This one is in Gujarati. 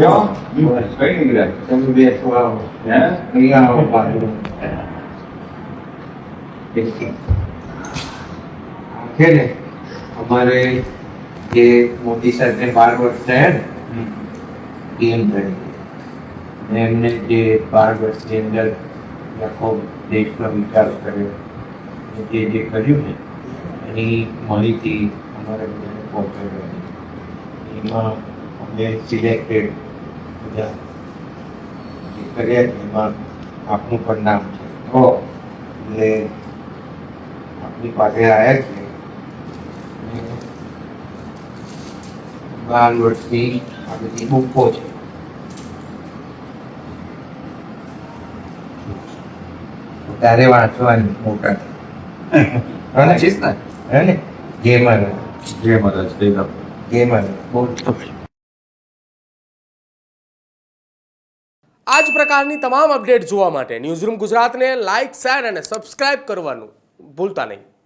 જો કઈ નીકળ્યા તમે બેસવા આવો હે અહીંયા આવો પાછું છે ને અમારે જે મોદી સાથે 12 વર્ષ થયા ને પીએમ તરીકે એમને જે 12 વર્ષની અંદર આખો દેશનો વિકાસ કર્યો જે કર્યું ને એની માહિતી અમારે બધાને પહોંચાડવાની એમાં અમે સિલેક્ટેડ બધા જે કર્યા એમાં આપનું પણ નામ છે એટલે આપણી પાસે આવ્યા છે 12 વર્ષની આ બધી બુકો છે તારે વાંચવાની મોટા ગેમર બહુ આ જ પ્રકારની તમામ અપડેટ જોવા માટે ન્યૂઝરૂમ ગુજરાતને લાઇક, શેર અને સબસ્ક્રાઇબ કરવાનું ભૂલતા નહીં.